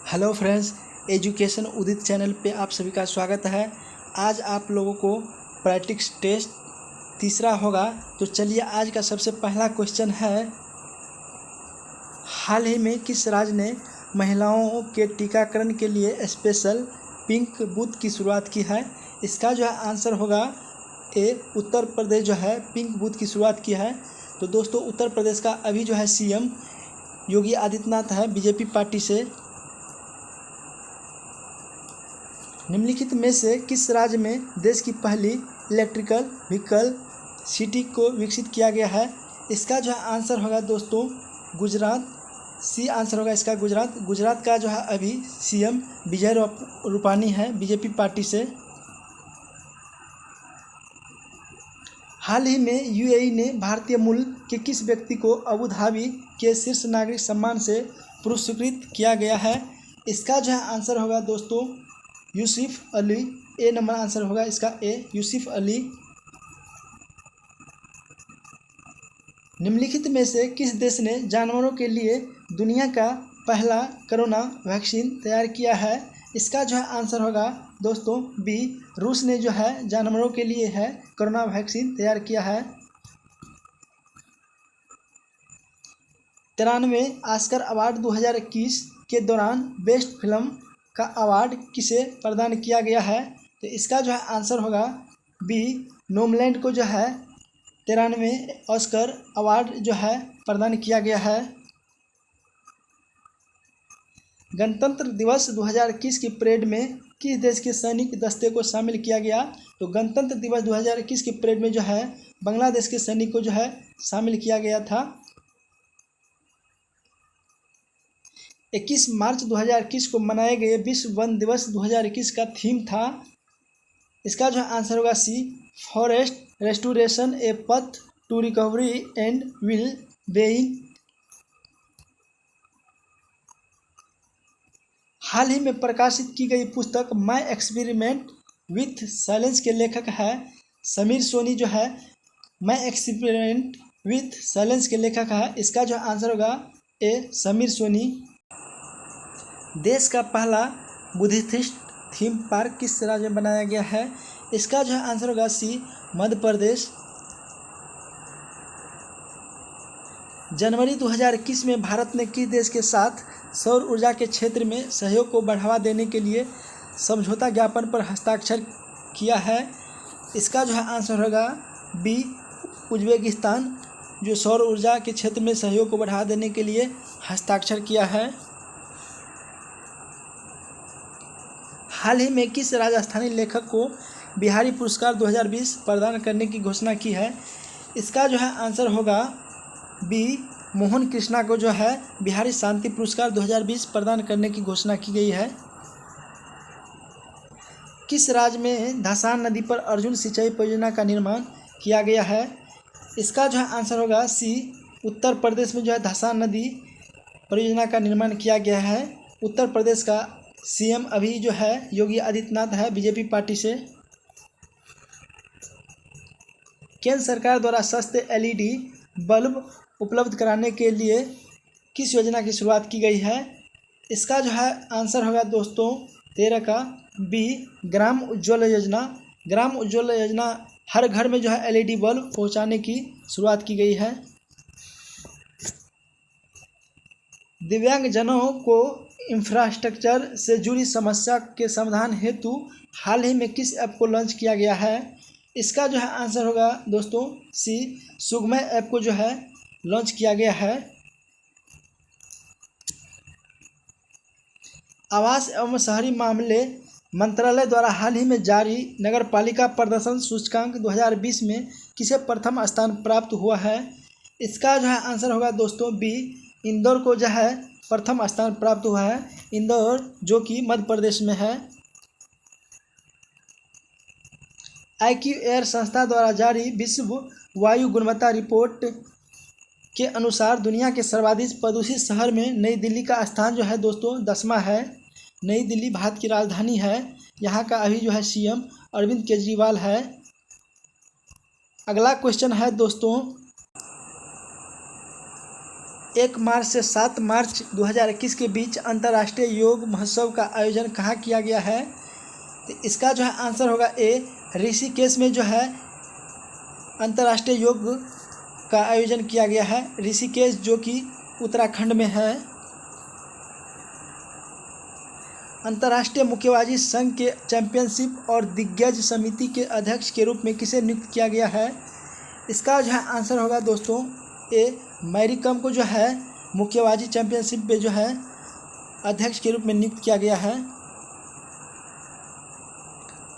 Hello friends, education उदित channel पे आप सभी का स्वागत है। आज आप लोगों को प्रैक्टिस टेस्ट तीसरा होगा। तो चलिए, आज का सबसे पहला क्वेश्चन है, हाल ही में किस राज्य ने महिलाओं के टीकाकरण के लिए स्पेशल पिंक बूथ की शुरुआत की है। इसका जो है आंसर होगा ए, उत्तर प्रदेश जो है पिंक बूथ की शुरुआत की है। तो दोस्तों, उत्तर प्रदेश का अभी जो है सीएम योगी आदित्यनाथ है, बीजेपी पार्टी से। निम्नलिखित में से किस राज्य में देश की पहली इलेक्ट्रिकल व्हीकल सिटी को विकसित किया गया है। इसका जो है आंसर होगा दोस्तों गुजरात। सी आंसर होगा इसका गुजरात। गुजरात का जो है अभी सीएम विजय रूपानी है, बीजेपी पार्टी से। हाल ही में यूएई ने भारतीय मूल के किस व्यक्ति को अबू धाबी के शीर्ष नागरिक सम्मान से पुरस्कृत किया गया है। इसका जो है आंसर होगा दोस्तों यूसुफ अली। ए नंबर आंसर होगा इसका ए, यूसुफ अली। निम्नलिखित में से किस देश ने जानवरों के लिए दुनिया का पहला कोरोना वैक्सीन तैयार किया है। इसका जो है आंसर होगा दोस्तों बी, रूस ने जो है जानवरों के लिए है कोरोना वैक्सीन तैयार किया है। 93वें ऑस्कर अवार्ड 2021 के दौरान बेस्ट फिल्म का अवार्ड किसे प्रदान किया गया है। तो इसका जो है आंसर होगा बी, नोमलैंड को जो है 93वें ऑस्कर अवार्ड जो है प्रदान किया गया है। गणतंत्र दिवस 2021 की परेड में किस देश के सैनिक दस्ते को शामिल किया गया। तो गणतंत्र दिवस 2021 की परेड में जो है बांग्लादेश के सैनिक को जो है शामिल किया गया था। 21 मार्च 2021 को मनाए गए विश्व वन दिवस 2021 का थीम था। इसका जो आंसर होगा सी, forest restoration a path to recovery and well being. हाल ही में प्रकाशित की गई पुस्तक माय एक्सपेरिमेंट विथ साइलेंस के लेखक है समीर सोनी जो है माय एक्सपेरिमेंट विथ साइलेंस के लेखक है। इसका जो आंसर होगा ए, समीर सोनी। देश का पहला बुद्धिस्ट थीम पार्क किस राज्य में बनाया गया है। इसका जो आंसर होगा सी, मध्य प्रदेश। जनवरी 2021 में भारत ने किस देश के साथ सौर ऊर्जा के क्षेत्र में सहयोग को बढ़ावा देने के लिए समझौता ज्ञापन पर हस्ताक्षर किया है। इसका जो है आंसर होगा बी, उज्बेकिस्तान, जो सौर ऊर्जा के क्षेत्र में सहयोग को बढ़ावा देने के लिए हस्ताक्षर किया है। हाल ही में किस राजस्थानी लेखक को बिहारी पुरस्कार 2020 प्रदान करने की घोषणा की है। इसका जो है आंसर होगा बी, मोहन कृष्णा को जो है बिहारी शांति पुरस्कार 2020 प्रदान करने की घोषणा की गई है। किस राज्य में धसान नदी पर अर्जुन सिंचाई परियोजना का निर्माण किया गया है। इसका जो है आंसर होगा सी, उत्तर प्रदेश में जो है धसान नदी परियोजना का निर्माण किया गया है। उत्तर प्रदेश का सीएम अभी जो है योगी आदित्यनाथ है, बीजेपी पार्टी से। केंद्र सरकार द्वारा सस्ते एलईडी बल्ब उपलब्ध कराने के लिए किस योजना की शुरुआत की गई है। इसका जो है आंसर होगा दोस्तों 13 का बी, ग्राम उज्ज्वल योजना। ग्राम उज्ज्वल योजना हर घर में जो है एलईडी बल्ब पहुंचाने की शुरुआत की गई है। दिव्यांगजनों को इंफ्रास्ट्रक्चर से जुड़ी समस्या के समाधान हेतु हाल ही में किस ऐप को लॉन्च किया गया है। इसका जो है आंसर होगा दोस्तों सी, सुगमय ऐप को जो है लॉन्च किया गया है। आवास एवं शहरी मामले मंत्रालय द्वारा हाल ही में जारी नगरपालिका प्रदर्शन सूचकांक 2020 में किसे प्रथम स्थान प्राप्त हुआ है। इसका जो है आंसर होगा दोस्तों बी, इंदौर को जो है प्रथम स्थान प्राप्त हुआ है। इंदौर जो कि मध्य प्रदेश में है। IQAir संस्था द्वारा जारी विश्व वायु गुणवत्ता रिपोर्ट के अनुसार दुनिया के सर्वाधिक प्रदूषित शहर में नई दिल्ली का स्थान जो है दोस्तों 10वां है। नई दिल्ली भारत की राजधानी है। यहाँ का अभी जो है सीएम अरविंद केजरीवाल है। अगला क्वेश्चन है दोस्तों, 1 मार्च से 7 मार्च 2021 के बीच अंतर्राष्ट्रीय योग महोत्सव का आयोजन कहाँ किया गया है? तो इसका जो है आंसर होगा ए, ऋषिकेश में जो है अंतर्राष्ट्रीय योग का आयोजन किया गया है। ऋषिकेश जो कि उत्तराखंड में है। अंतर्राष्ट्रीय मुक्केबाजी संघ के चैंपियनशिप और दिग्गज समिति के अध्यक्ष के रूप में किसे नियुक्त किया गया है? इसका जो है आंसर होगा दोस्तों ए, मैरी कॉम को जो है मुक्केबाजी चैंपियनशिप में जो है अध्यक्ष के रूप में नियुक्त किया गया है।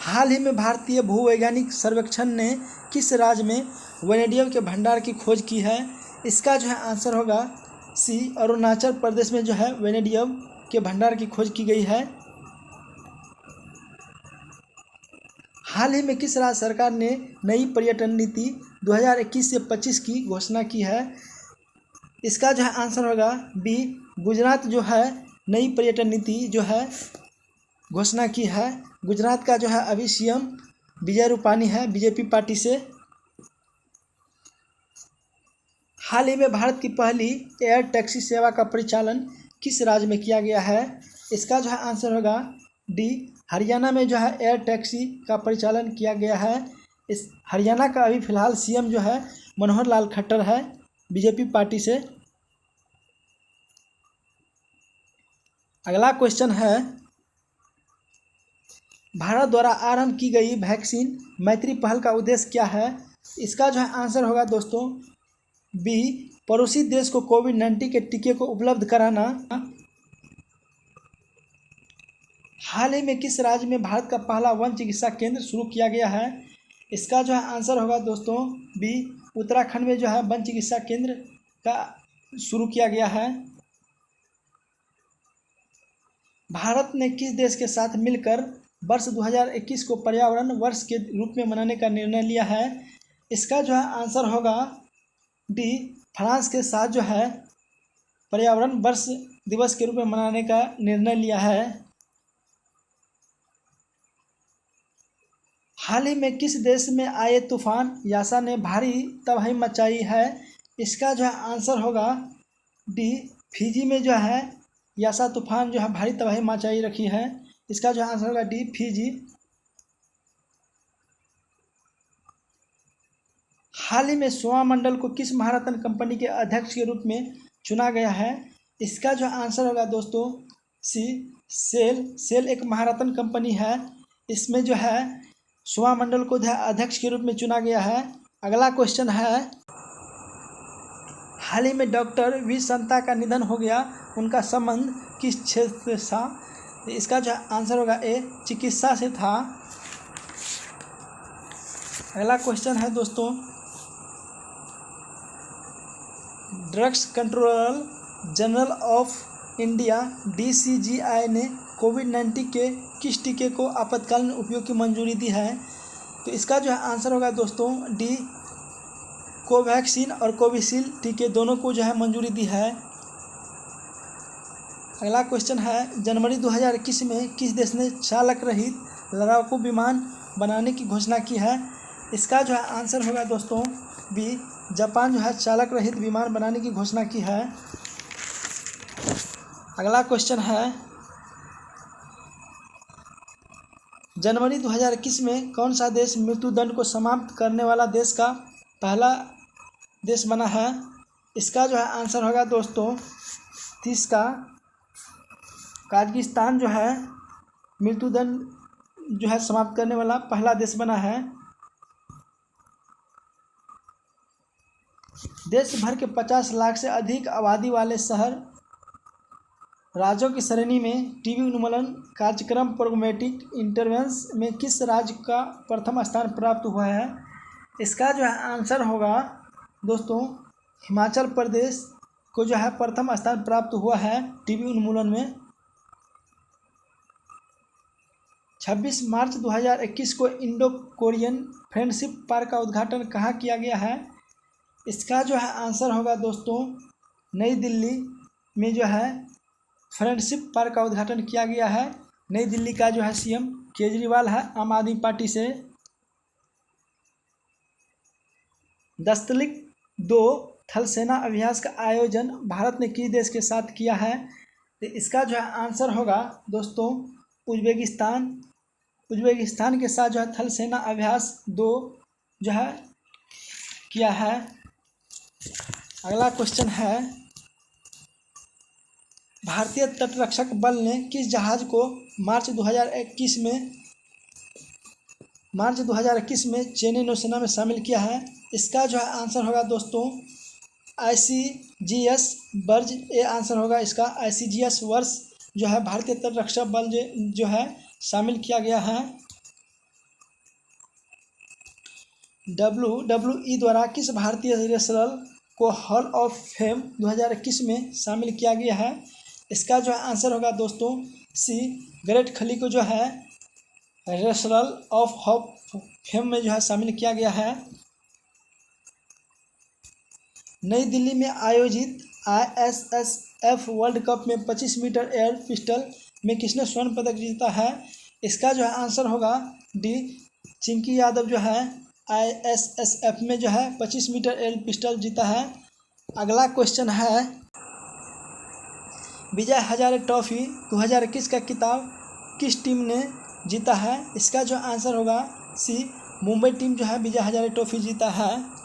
हाल ही में भारतीय भूवैज्ञानिक सर्वेक्षण ने किस राज्य में वेनेडियम के भंडार की खोज की है? इसका जो है आंसर होगा सी, अरुणाचल प्रदेश में जो है वेनेडियम के भंडार की खोज की गई है। हाल ही में किस राज्य सरकार ने नई पर्यटन नीति 2021 से 25 की घोषणा की है? इसका जो है आंसर होगा बी, गुजरात जो है नई पर्यटन नीति जो है घोषणा की है। गुजरात का जो है अभी सीएम विजय रूपानी है, बीजेपी पार्टी से। हाल ही में भारत की पहली एयर टैक्सी सेवा का परिचालन किस राज्य में किया गया है? इसका जो है आंसर होगा डी, हरियाणा में जो है एयर टैक्सी का परिचालन किया गया है। इस हरियाणा का अभी फिलहाल सीएम जो है मनोहर लाल खट्टर है, बीजेपी पार्टी से। अगला क्वेश्चन है, भारत द्वारा आरंभ की गई वैक्सीन मैत्री पहल का उद्देश्य क्या है? इसका जो है आंसर होगा दोस्तों बी, पड़ोसी देश को कोविड-19 के टीके को उपलब्ध कराना। हाल ही में किस राज्य में भारत का पहला वन चिकित्सा केंद्र शुरू किया गया है? इसका जो है आंसर होगा दोस्तों बी, उत्तराखंड में जो है वन चिकित्सा केंद्र का शुरू किया गया है। भारत ने किस देश के साथ मिलकर वर्ष 2021 को पर्यावरण वर्ष के रूप में मनाने का निर्णय लिया है? इसका जो है आंसर होगा डी, फ्रांस के साथ जो है पर्यावरण वर्ष दिवस के रूप में मनाने का निर्णय लिया है। हाल ही में किस देश में आए तूफान यासा ने भारी तबाही मचाई है? इसका जो है आंसर होगा डी, फिजी में जो है यासा तूफान जो है भारी तबाही मचाई रखी है। इसका जो आंसर होगा डी, फिजी। हाल ही में सोमा मंडल को किस महारत्न कंपनी के अध्यक्ष के रूप में चुना गया है? इसका जो आंसर होगा दोस्तों सी, सेल। सेल एक महारत्न कंपनी है, इसमें जो है सोमा मंडल को जो है अध्यक्ष के रूप में चुना गया है। अगला क्वेश्चन है, हाल ही में डॉक्टर वी संता का निधन हो गया, उनका संबंध किस क्षेत्र से था? इसका जो आंसर होगा ए, चिकित्सा से था। अगला क्वेश्चन है दोस्तों, drugs controller general of India DCGI ने कोविड-19 के किस टीके को आपातकालीन उपयोग की मंजूरी दी है? तो इसका जो है आंसर होगा दोस्तों डी, कोवैक्सीन और कोविशील्ड टीके दोनों को जो है मंजूरी दी है। अगला क्वेश्चन है, जनवरी 2021 में किस देश ने चालक रहित लड़ाकू विमान बनाने की घोषणा की है? इसका जो है आंसर होगा दोस्तों बी, जापान जो है चालक रहित विमान बनाने की घोषणा की है। अगला क्वेश्चन है, जनवरी 2021 में कौन सा देश मृत्युदंड को समाप्त करने वाला देश का पहला देश बना है? इसका जो है आंसर होगा दोस्तों 30 का काजाकिस्तान जो है मृत्युदंड जो है समाप्त करने वाला पहला देश बना है। देश भर के 50 लाख से अधिक आबादी वाले शहर राज्यों की श्रेणी में टीबी उन्मूलन कार्यक्रम प्रोग्रामेटिक इंटरवेंशन में किस राज्य का प्रथम स्थान प्राप्त हुआ है? इसका जो है आंसर होगा दोस्तों हिमाचल प्रदेश को जो है प्रथम स्थान प्राप्त हुआ है टीबी उन्मूलन में। 26 मार्च 2021 को इंडो कोरियन फ्रेंडशिप पार्क का उद्घाटन कहाँ किया गया है? इसका जो है आंसर होगा दोस्तों नई दिल्ली में जो है फ्रेंडशिप पार्क का उद्घाटन किया गया है। नई दिल्ली का जो है सीएम केजरीवाल है, आम आदमी पार्टी से। दस्तलिक 2 थल सेना अभ्यास का आयोजन भारत ने किस देश के साथ किया है? तो इसका जो है आंसर होगा दोस्तों उज्बेकिस्तान। उज्बेकिस्तान के साथ जो है थल सेना अभ्यास 2 जो है किया है। अगला क्वेश्चन है, भारतीय तटरक्षक बल ने किस जहाज को मार्च 2021 में चीनी नौसेना में शामिल किया है? इसका जो है आंसर होगा दोस्तों ICGS वर्ज। ये आंसर होगा इसका। ICGS वर्ष जो है भारतीय तटरक्षक बल जो है शामिल किया गया है। WWE द्वारा किस भारतीय रेसलर को हॉल ऑफ फेम 2021 में शामिल किया गया है? इसका जो है आंसर होगा दोस्तों सी ग्रेट खली को जो है रेसलर ऑफ फेम में जो है शामिल किया गया है। नई दिल्ली में आयोजित ISSF वर्ल्ड कप में 25 मीटर एयर पिस्टल में किसने स्वर्ण पदक जीता है? इसका जो है आंसर होगा डी चिंकी यादव जो है ISSF में जो है 25 मीटर एयर पिस्टल जीता है। अगला क्वेश्चन है, विजय हजारे ट्रॉफी 2021 का खिताब किस टीम ने जीता है? इसका जो आंसर होगा सी मुंबई टीम जो है विजय हजारे ट्रॉफी जीता है।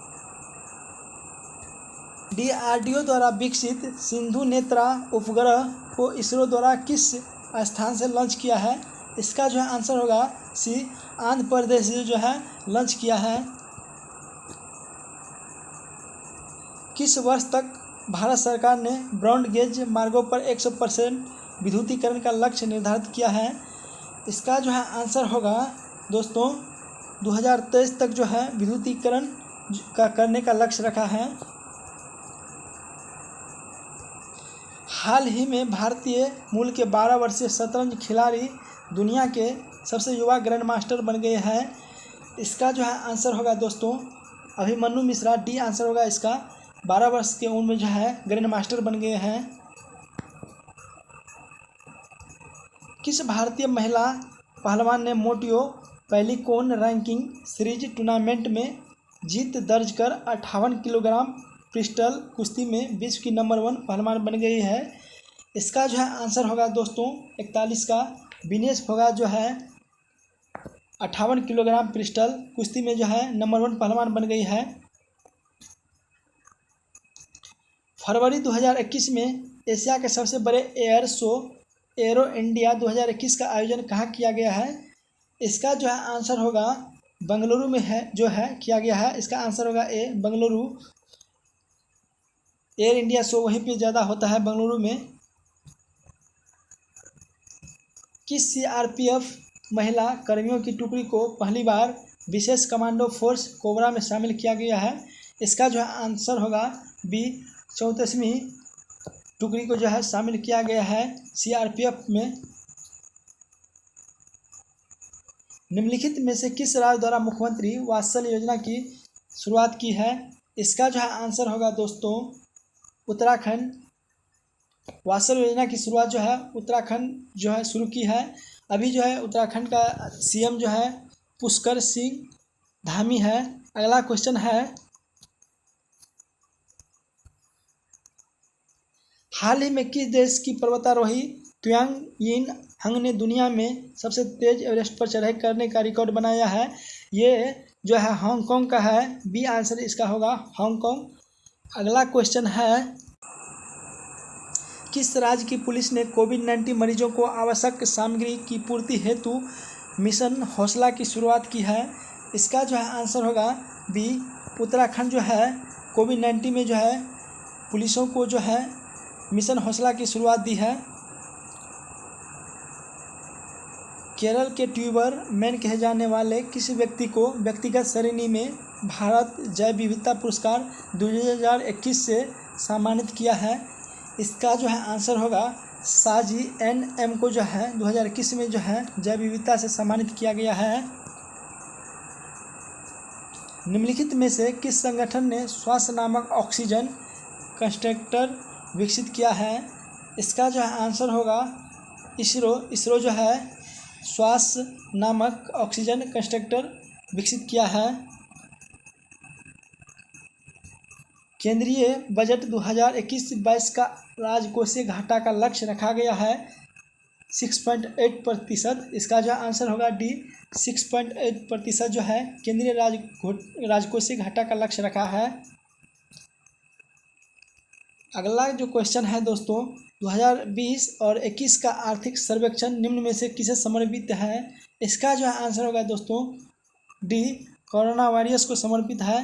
DRDO द्वारा विकसित सिंधु नेत्रा उपग्रह को इसरो द्वारा किस स्थान से लॉन्च किया है? इसका जो है आंसर होगा सी आंध्र प्रदेश से जो है लॉन्च किया है। किस वर्ष तक भारत सरकार ने ब्रॉड गेज मार्गों पर 100% विद्युतीकरण का लक्ष्य निर्धारित किया है? इसका जो है आंसर होगा दोस्तों 2023 तक जो है विद्युतीकरण का करने का लक्ष्य रखा है। हाल ही में भारतीय मूल के 12 वर्षीय शतरंज खिलाड़ी दुनिया के सबसे युवा ग्रैंड मास्टर बन गए हैं। इसका जो है आंसर होगा दोस्तों अभिमन्यु मिश्रा। डी आंसर होगा इसका। 12 वर्ष के उम्र में जो है ग्रैंड मास्टर बन गए हैं। किस भारतीय महिला पहलवान ने मोटियो पेलिकोन रैंकिंग सीरीज टूर्नामेंट में जीत दर्ज कर 58 किलोग्राम पिस्टल कुश्ती में विश्व की नंबर 1 पहलवान बन गई है? इसका जो है आंसर होगा दोस्तों 41 का विनेश फोगाट जो है 58 किलोग्राम पिस्टल कुश्ती में जो है नंबर 1 पहलवान बन गई है। फरवरी 2021 में एशिया के सबसे बड़े एयर शो एरो इंडिया 2021 का आयोजन कहाँ किया गया है? इसका जो है आंसर होगा बेंगलुरु में है जो है किया गया है। इसका आंसर होगा ए बेंगलुरु। एयर इंडिया शो वहीं पे ज़्यादा होता है बेंगलुरु में। किस CRPF महिला कर्मियों की टुकड़ी को पहली बार विशेष कमांडो फोर्स कोबरा में शामिल किया गया है? इसका जो है आंसर होगा बी 34वीं टुकड़ी को जो है शामिल किया गया है CRPF में। निम्नलिखित में से किस राज्य द्वारा मुख्यमंत्री वात्सल्य योजना की शुरुआत की है? इसका जो है आंसर होगा दोस्तों उत्तराखंड। वात्सल्य योजना की शुरुआत जो है उत्तराखंड जो है शुरू की है। अभी जो है उत्तराखंड का CM जो है पुष्कर सिंह धामी है। अगला क्वेश्चन है, हाल ही में किस देश की पर्वतारोही त्वांग यिन हंग ने दुनिया में सबसे तेज एवरेस्ट पर चढ़ाई करने का रिकॉर्ड बनाया है? ये जो है हांगकांग का है। बी आंसर इसका होगा हांगकांग। अगला क्वेश्चन है, किस राज्य की पुलिस ने कोविड-19 मरीजों को आवश्यक सामग्री की पूर्ति हेतु मिशन हौसला की शुरुआत की है? इसका जो है आंसर होगा बी उत्तराखंड जो है कोविड-19 में जो है पुलिसों को जो है मिशन हौसला की शुरुआत दी है। केरल के ट्यूबर मैन कहे जाने वाले किस व्यक्ति को व्यक्तिगत श्रेणी में भारत जैव विविधता पुरस्कार 2021 से सम्मानित किया है? इसका जो है आंसर होगा साजी NM को जो है 2021 में जो है जैव विविधता से सम्मानित किया गया है। निम्नलिखित में से किस संगठन ने श्वास नामक ऑक्सीजन कंसंट्रेटर विकसित किया है? इसका जो है आंसर होगा इसरो जो है श्वास नामक ऑक्सीजन कंसंट्रेटर विकसित किया है। केंद्रीय बजट 2021-22 का राजकोषीय घाटा का लक्ष्य रखा गया है 6.8%। इसका जो आंसर होगा डी, 6.8% जो है केंद्रीय राजकोषीय घाटा का लक्ष्य रखा है। अगला जो क्वेश्चन है दोस्तों, 2020 और 21 का आर्थिक सर्वेक्षण निम्न में से किसे समर्पित है? इसका जो आंसर होगा दोस्तों डी, कोरोना वायरस को समर्पित है।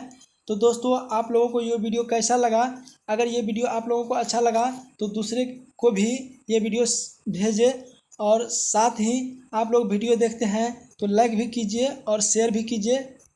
तो दोस्तों आप लोगों को ये वीडियो कैसा लगा? अगर ये वीडियो आप लोगों को अच्छा लगा तो दूसरे को भी ये वीडियो भेजें, और साथ ही आप लोग वीडियो देखते हैं तो लाइक भी कीजिए और शेयर भी कीजिए।